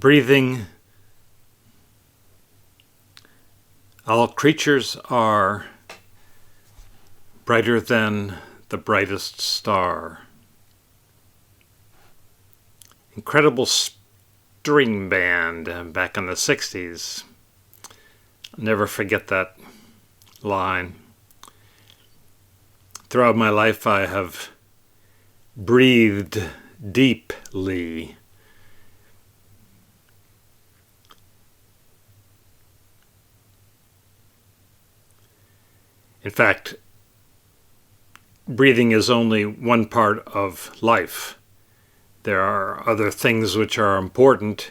Breathing. All creatures are brighter than the brightest star. Incredible string band back in the 60s. I'll never forget that line. Throughout my life I have breathed deeply. In fact, breathing is only one part of life. There are other things which are important,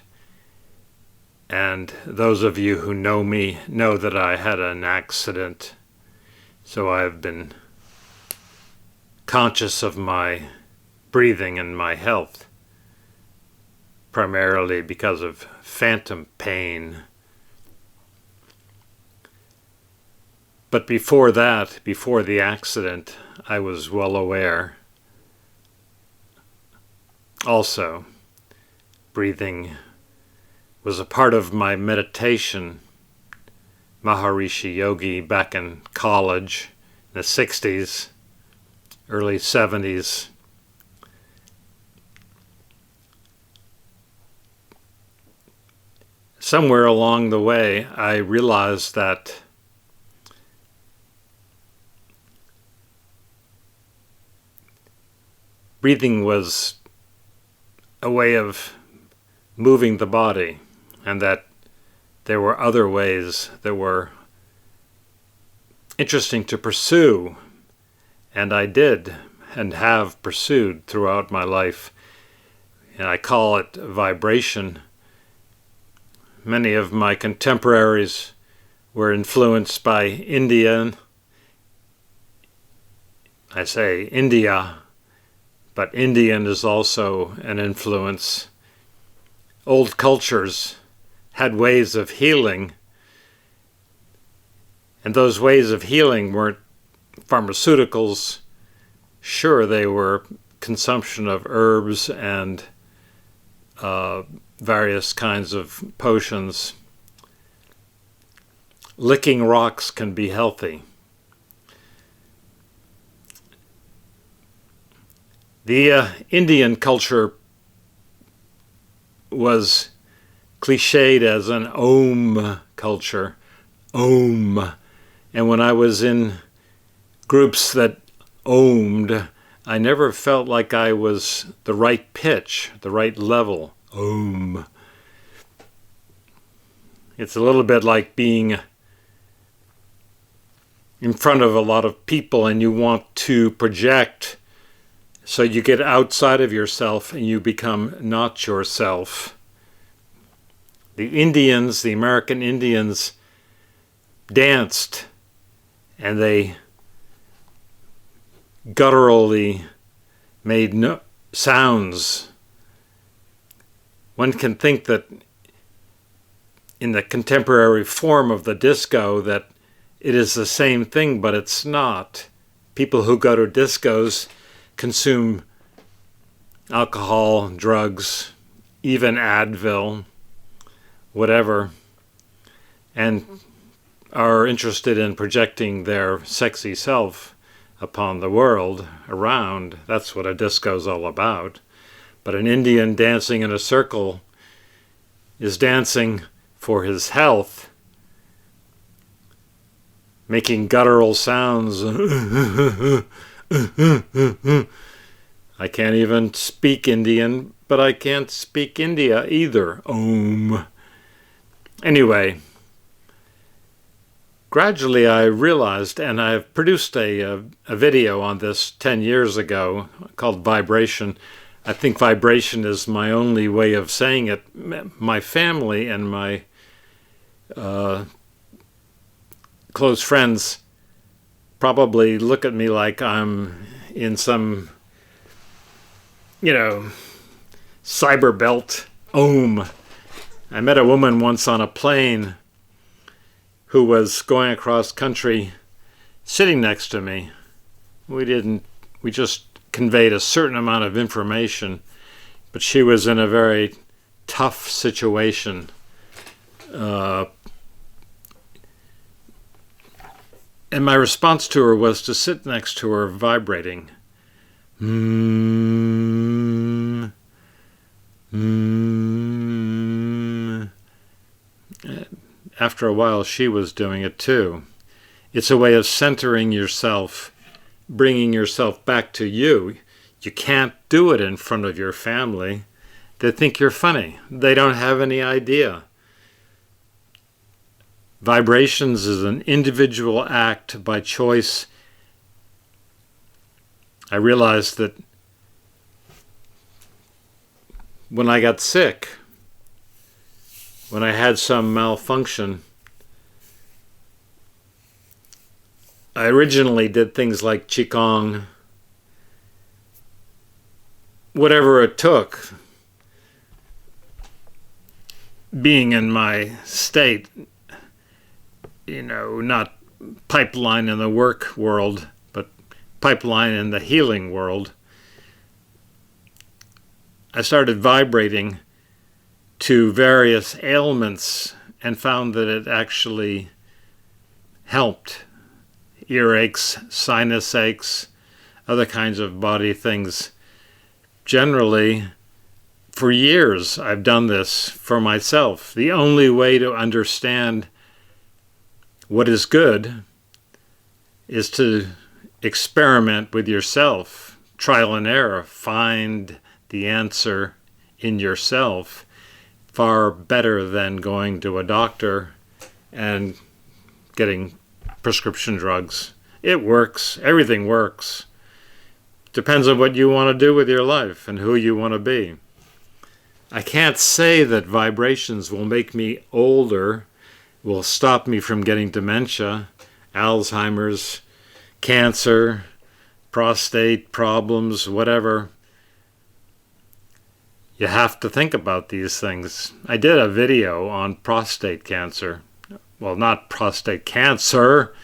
and those of you who know me know that I had an accident, so I've been conscious of my breathing and my health, primarily because of phantom pain. But before that, before the accident, I was well aware. Also, breathing was a part of my meditation. Maharishi Yogi back in college in the 60s, early 70s. Somewhere along the way, I realized that breathing was a way of moving the body, and that there were other ways that were interesting to pursue, and I did and have pursued throughout my life, and I call it vibration. Many of my contemporaries were influenced by India. I say India, but Indian is also an influence. Old cultures had ways of healing, and those ways of healing weren't pharmaceuticals. Sure, they were consumption of herbs and various kinds of potions. Licking rocks can be healthy. The Indian culture was cliched as an Om culture. Om. And when I was in groups that Om'd, I never felt like I was the right pitch, the right level. Om. It's a little bit like being in front of a lot of people and you want to project. So you get outside of yourself and you become not yourself. The Indians, the American Indians, danced and they gutturally made sounds. One can think that in the contemporary form of the disco that it is the same thing, but it's not. People who go to discos consume alcohol, drugs, even Advil, whatever, and are interested in projecting their sexy self upon the world around. That's what a disco is all about. But an Indian dancing in a circle is dancing for his health, making guttural sounds. I can't even speak Indian, but I can't speak India either. Om. Anyway, gradually I realized, and I've produced a video on this 10 years ago called Vibration. I think vibration is my only way of saying it. My family and my close friends probably look at me like I'm in some, cyber belt. Om. I met a woman once on a plane who was going across country sitting next to me. We just conveyed a certain amount of information, but she was in a very tough situation. And my response to her was to sit next to her, vibrating. After a while, she was doing it too. It's a way of centering yourself, bringing yourself back to you. You can't do it in front of your family. They think you're funny. They don't have any idea. Vibrations is an individual act by choice. I realized that when I got sick, when I had some malfunction, I originally did things like Qigong, whatever it took. Being in my state, not pipeline in the work world, but pipeline in the healing world, I started vibrating to various ailments and found that it actually helped. Earaches, sinus aches, other kinds of body things. Generally, for years I've done this for myself. The only way to understand what is good is to experiment with yourself, trial and error, find the answer in yourself. Far better than going to a doctor and getting prescription drugs. It works. Everything works. Depends on what you want to do with your life and who you want to be. I can't say that vibrations will make me older, will stop me from getting dementia, Alzheimer's, cancer, prostate problems, whatever. You have to think about these things. I did a video on prostate cancer. Well, not prostate cancer,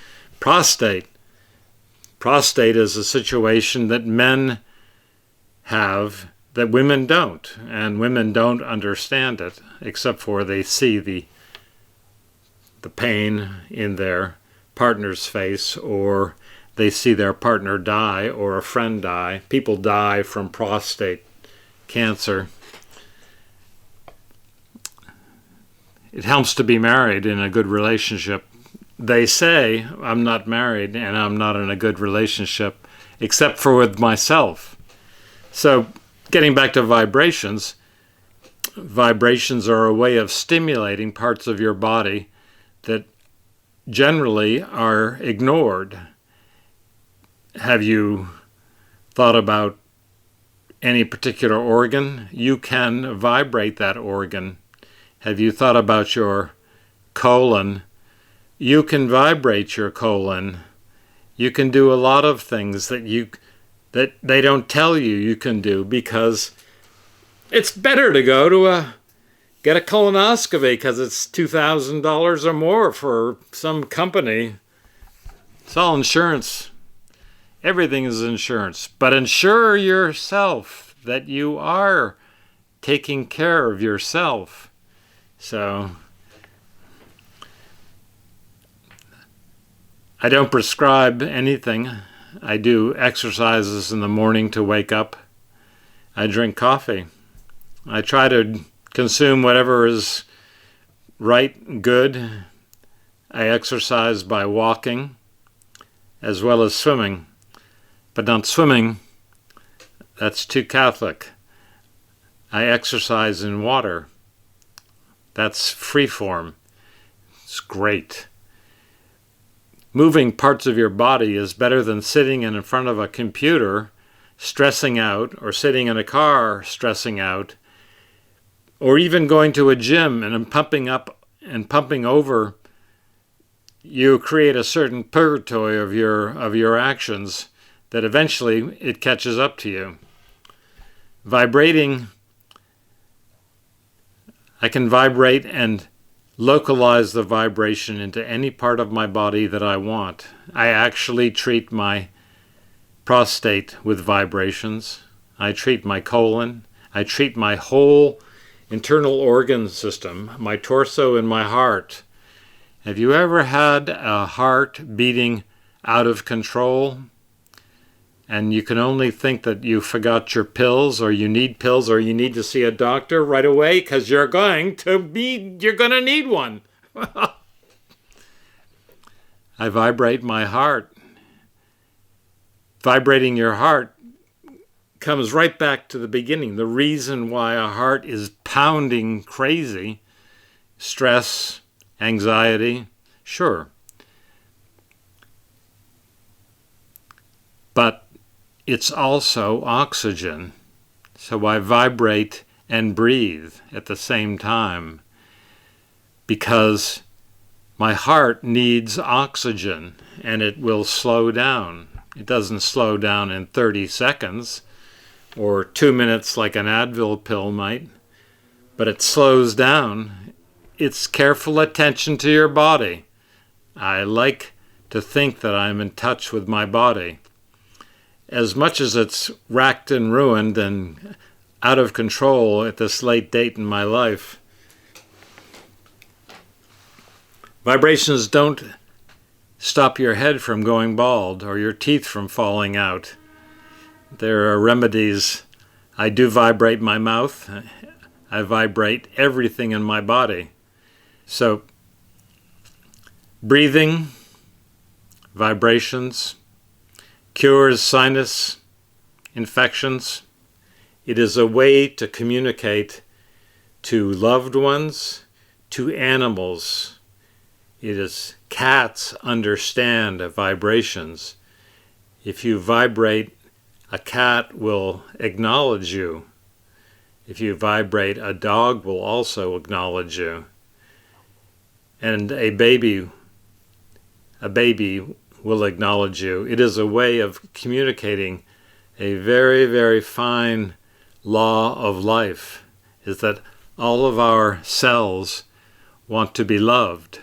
prostate. Prostate is a situation that men have that women don't, and women don't understand it, except for they see the pain in their partner's face, or they see their partner die or a friend die. People die from prostate cancer. It helps to be married in a good relationship. They say I'm not married and I'm not in a good relationship, except for with myself. So getting back to vibrations, vibrations are a way of stimulating parts of your body that generally are ignored. Have you thought about any particular organ? You can vibrate that organ. Have you thought about your colon? You can vibrate your colon. You can do a lot of things that they don't tell you can do, because it's better to go to get a colonoscopy because it's $2,000 or more for some company. It's all insurance. Everything is insurance. But insure yourself that you are taking care of yourself. So I don't prescribe anything. I do exercises in the morning to wake up. I drink coffee. I try to consume whatever is right, good. I exercise by walking as well as swimming. But not swimming, that's too Catholic. I exercise in water. That's free form. It's great. Moving parts of your body is better than sitting in front of a computer stressing out, or sitting in a car stressing out, or even going to a gym and pumping up and pumping over. You create a certain purgatory of your actions that eventually it catches up to you. Vibrating, I can vibrate and localize the vibration into any part of my body that I want. I actually treat my prostate with vibrations. I treat my colon. I treat my whole internal organ system, my torso and my heart. Have you ever had a heart beating out of control? And you can only think that you forgot your pills, or you need pills, or you need to see a doctor right away because you're going to need one. I vibrate my heart. Vibrating your heart comes right back to the beginning. The reason why a heart is pounding crazy, stress, anxiety, sure. But it's also oxygen. So I vibrate and breathe at the same time because my heart needs oxygen and it will slow down. It doesn't slow down in 30 seconds or 2 minutes like an Advil pill might, but it slows down. It's careful attention to your body. I like to think that I'm in touch with my body. As much as it's racked and ruined and out of control at this late date in my life, vibrations don't stop your head from going bald or your teeth from falling out. There are remedies. I do vibrate my mouth. I vibrate everything in my body. So, breathing, vibrations, cures sinus infections. It is a way to communicate to loved ones, to animals. Cats understand vibrations. If you vibrate, a cat will acknowledge you. If you vibrate, a dog will also acknowledge you. And a baby will acknowledge you. It is a way of communicating. A very, very fine law of life is that all of our cells want to be loved.